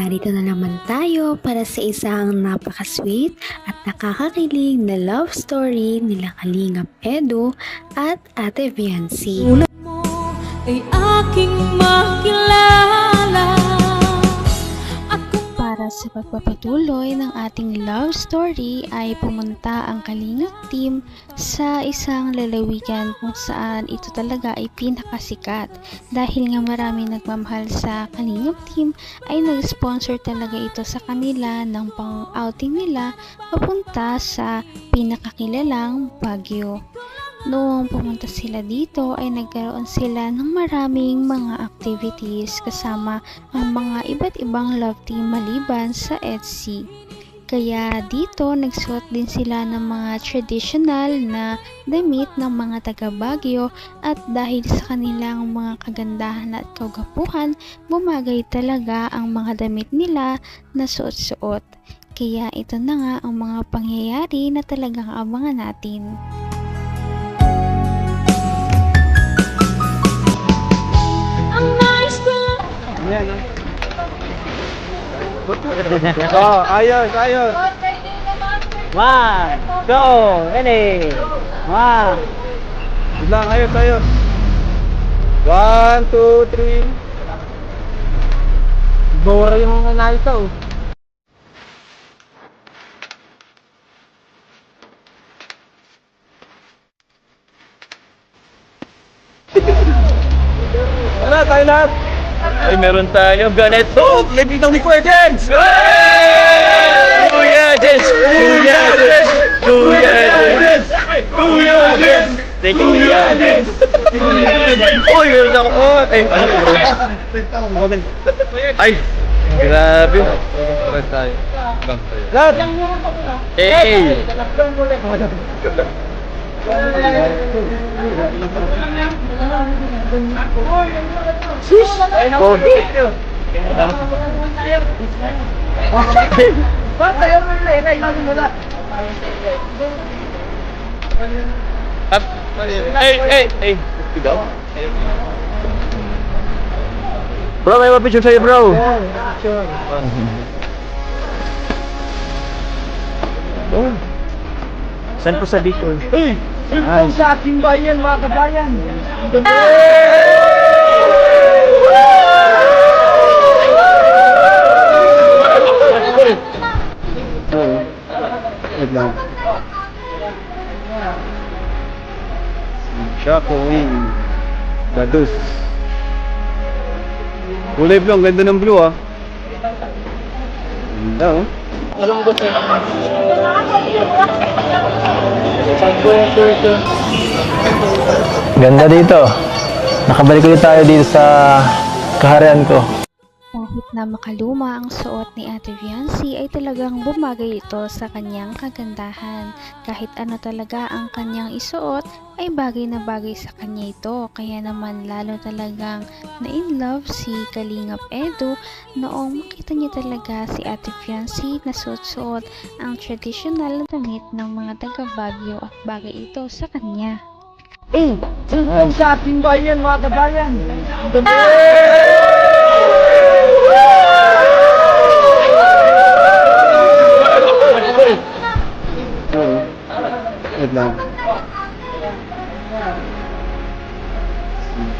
narito na naman tayo para sa isang napaka-sweet at nakakakilig na love story nila Kalingap Edu at Ate Viancy. Ulat mo ay aking makilala. Para sa pagpapatuloy ng ating love story ay pumunta ang Kalingap team sa isang lalawigan kung saan ito talaga ay pinakasikat. Dahil nga marami nagmamahal sa Kalingap team ay nag-sponsor talaga ito sa kanila ng pang-outing nila papunta sa pinakakilalang Baguio. Noong pumunta sila dito ay nagkaroon sila ng maraming mga activities kasama ang mga iba't ibang love team maliban sa EDSI. Kaya dito nagsuot din sila ng mga traditional na damit ng mga taga Baguio at dahil sa kanilang mga kagandahan at kagapuhan, bumagay talaga ang mga damit nila na suot-suot. Kaya ito na nga ang mga pangyayari na talagang abangan natin. Yan, oh, ayos, ayos. 1, 2, ready. 1. Lang, ayos, ayos. 1, 2, 3. Bora yung nanalo to. Tara, tayo lahat. Ay, meron tayo ganito. Lebitang ni Kuya Jens! Kuya Jens! Kuya Jens! Kuya Jens! Kuya Jens! Kuya Jens! Uy, meron ako. Ay, grabe. Lahat tayo. Lahat! Hey! Hey. Bro, may mapicture sa'yo, bro. Saan po sa Bicol? Hey! Ay, sa ating bayan, mga kabayan! Wait lang. Chaco Wing Badus. Kulay blue, ang ganda ng blue ah. Ganda oh. Ganda dito. Nakabalik ulit tayo dito sa kaharian ko. Kahit na makaluma ang suot ni Ate Viancy ay talagang bumagay ito sa kanyang kagandahan. Kahit ano talaga ang kanyang isuot ay bagay na bagay sa kanya ito. Kaya naman lalo talagang na-in love si Kalingap Edu noong makita niya talaga si Ate Viancy na suot-suot ang traditional na damit ng mga taga Baguio at bagay ito sa kanya. Sa ating bayan, mga kabayan. Wait lang.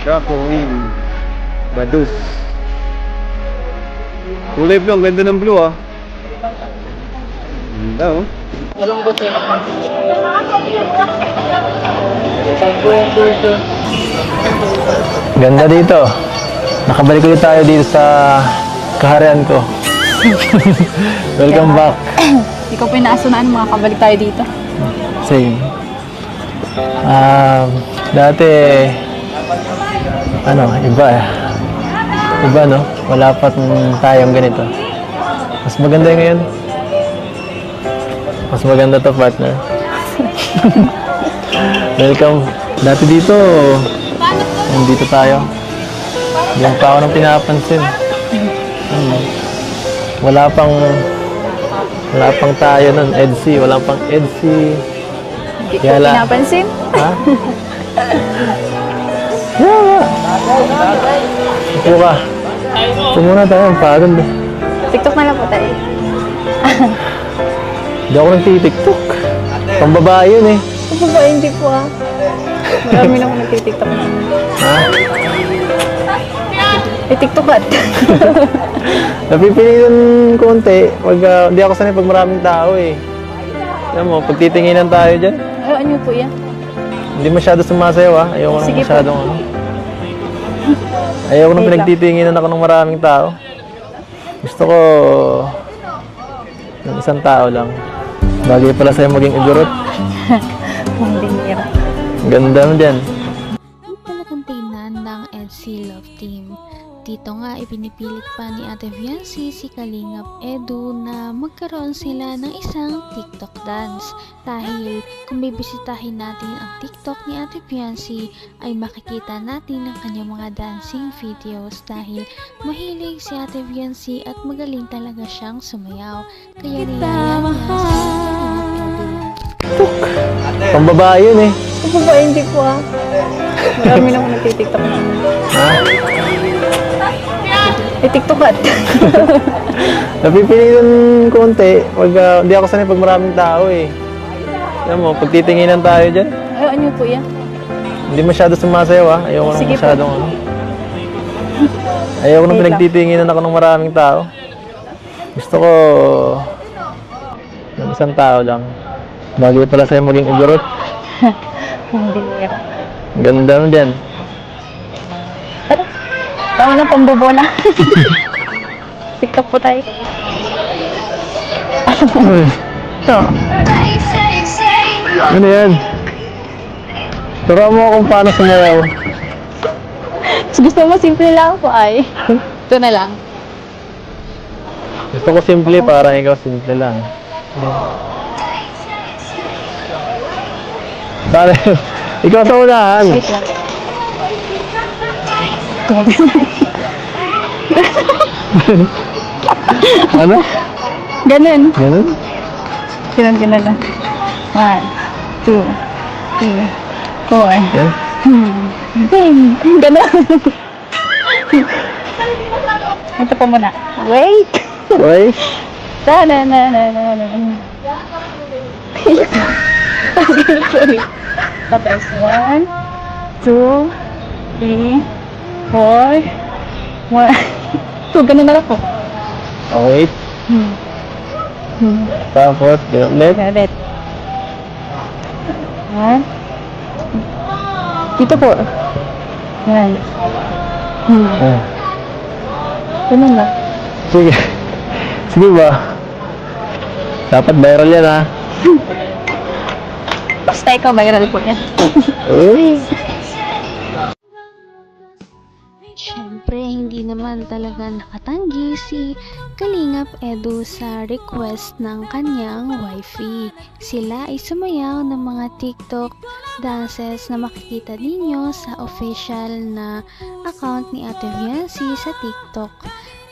Chaco Wing Badus. Kulay blue, ang ganda ng blue ah. Ganda oh. Ganda dito. Nakabalik ulit tayo dito sa kaharian ko. Welcome back. Hindi ko pinasunaan makakabalik tayo dito. Same. Dati, iba eh. Iba no? Wala pa tayong ganito. Mas maganda yung ngayon. Mas maganda to, partner. Welcome. Dati dito, nandito tayo. Hindi pa ako nang pinapansin. Wala pang tayo nun, EDSI. Wala pang EDSI. Hindi ko pinapansin. Ha? Yeah. Upo ka. Upo muna tayo, pagod. TikTok na lang po tayo. Hindi ako nagtitiktok. Pambabae yun eh. Ako ba, hindi po ah. Marami na ako nagtitiktok na. Ha? Eh, TikTokat. Napipilitan konti. Pag, hindi ako sanay pag maraming tao eh. Alam mo, pag titinginan tayo dyan, Ay, ano po yan? hindi masyado sumasayaw ah. Ayoko nang Sige po. masyadong ano. Ayoko nang Wait lang. pinagtitinginan ako ng maraming tao. Gusto ko ng isang tao lang. Bagay pala sa'yo maging igurot. Hindi nira. Ganda mo dyan. Ang talagang tingnan ng EDC Love Team. Dito nga ipinipilit pa ni Ate Viancy si Kalingap Edu na magkaroon sila ng isang TikTok dance. Dahil kung bibisitahin natin ang TikTok ni Ate Viancy ay makikita natin ang kanyang mga dancing videos dahil mahilig si Ate Viancy at magaling talaga siyang sumayaw. Kaya niyaya niya si Kalingap Edu. Pambabae yun eh. Ako ba, hindi po ah. Marami na ako nagtitiktok na. Ha? Eh, TikTokat. Napipilitan konti. Pag, hindi ako sanay pag maraming tao eh. Alam mo, pag titinginan tayo dyan, Ay, ano po yan? hindi masyado sumasayaw ah. Ayoko nang Sige po. masyadong ano. Ayoko nang Wait lang. pinagtitinginan ako ng maraming tao. Gusto ko ng isang tao lang. Bagay pala sa'yo maging igurot. Hindi nira. Ganda mo dyan. Tama na, pambobola. TikTok po tayo. Uy, Ito. ano yan? Turo mo kung paano sumayaw. Gusto mo, simple lang po ay. Ito na lang. Gusto ko simple para ikaw simple lang. Pare, ikaw sa unahan. Wait lang. Ano? Ganun. Ganun? Ganun lang. 1, 2, 3, 4. Yan? Bing! Ganun. Ito po muna. Wait! Okay? Ta-na-na-na-na-na. Sorry. Tapos 1, 2, 3, 4, 1. 2, ganun na lang po. Okay. Tapos, ganun ulit. Ulit. 1. Dito po. Yan. Ah. Ganun lang. Sige. Sige ba? Dapat viral yan ha. Basta ikaw, viral po yan. Uy. Siyempre, hindi naman talaga nakatanggi si Kalingap Edu sa request ng kanyang wifey. Sila ay sumayaw ng mga TikTok dances na makikita ninyo sa official na account ni Ate Viancy sa TikTok.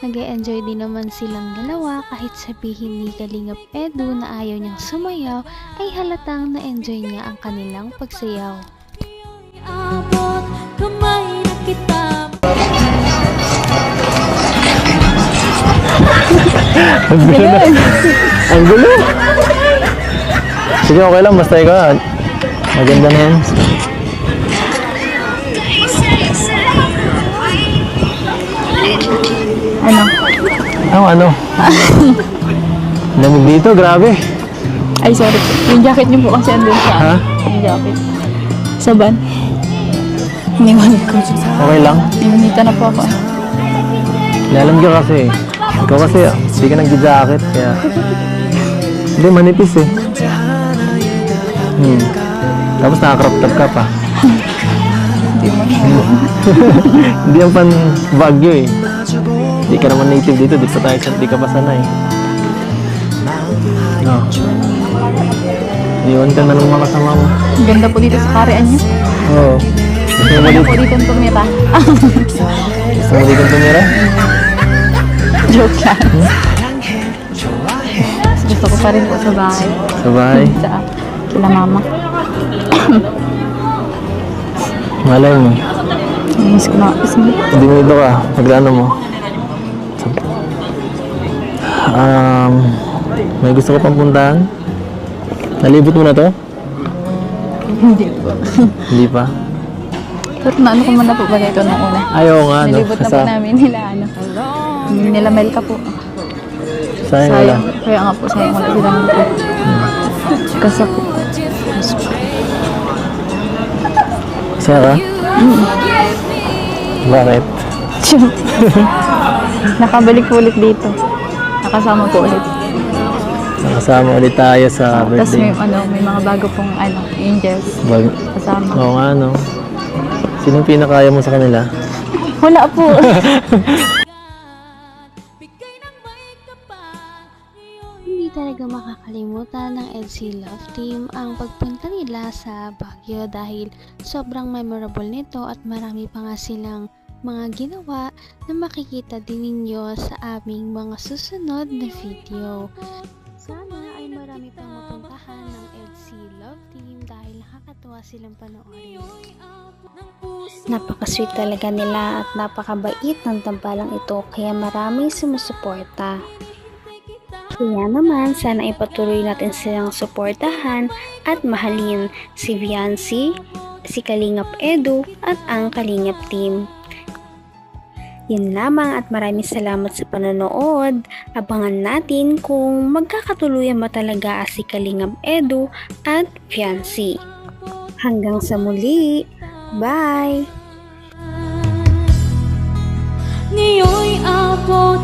Nag-e-enjoy din naman silang dalawa kahit sabihin ni Kalingap Edu na ayaw niyang sumayaw ay halatang na-enjoy niya ang kanilang pagsayaw. Abot kamay na kita. Ang gulo na. Ang gulo. Sige, okay lang. Basta ikaw. Maganda na yan. Ano? Ano? Lamig dito, grabe. Ay, sorry po. Yung jacket niyo po kasi andun sa... Ha? Yung jacket. Sa van. Iniwan ko. Okay lang. Imunita na po ako. Lalamig ka kasi. Ikaw kasi, hindi ka nag-jacket. Kaya... Hindi, manipis eh. Tapos naka-crop top ka pa. Hindi yan pan Baguio eh. Hindi ka naman native dito. Di pa tayo, di ka pa sanay. No. Iwan ka na ng mga kasama mo. Ang ganda po dito sa karian niyo. Oo. Gusto mo Ano dito? po dito ang tumira? Gusto mo dito tumira? Joke lang. Gusto ko pa rin po sa bahay. Sa bahay? Sa kila mama. Malay mo. Miss ko na. Hindi mo dito ka. Pagkano mo? May gusto ko pang puntahan? Nalibot mo na to? Hindi po. Hindi pa? Pero naano ko muna po ba ito nung una? Ayaw nga, no? Nilibot na po namin nila, nila Melka po. Sayang wala. Kaya nga po, sayang wala sila ng po. Kasi po. Saya ka? Bakit? Nakabalik po ulit dito. Nakasama po ulit. Nakasama ulit tayo sa Tapos birthday. may mga bago pong angels kasama. Oo nga, no? Sinong pinakaya mo sa kanila? Wala po. Bigay ng may kapal. Hindi talaga makakalimutan ng EDSI Love Team ang pagpunta nila sa Baguio dahil sobrang memorable nito at marami pa nga silang mga ginawa na makikita din ninyo sa aming mga susunod na video. Sana ay marami pang mapuntahan ng EDSI Love Team dahil nakakatuwa silang panoorin. Napaka-sweet talaga nila at napakabait ng tambalang ito kaya maraming sumusuporta. Kaya naman, sana ipatuloy natin silang suportahan at mahalin si Viancy, si Kalingap Edu at ang Kalingap Team. Yun lamang at maraming salamat sa panonood. Abangan natin kung magkakatuluyan ba talaga si Kalingap Edu at Viancy. Hanggang sa muli. Bye! Ngayon'y abot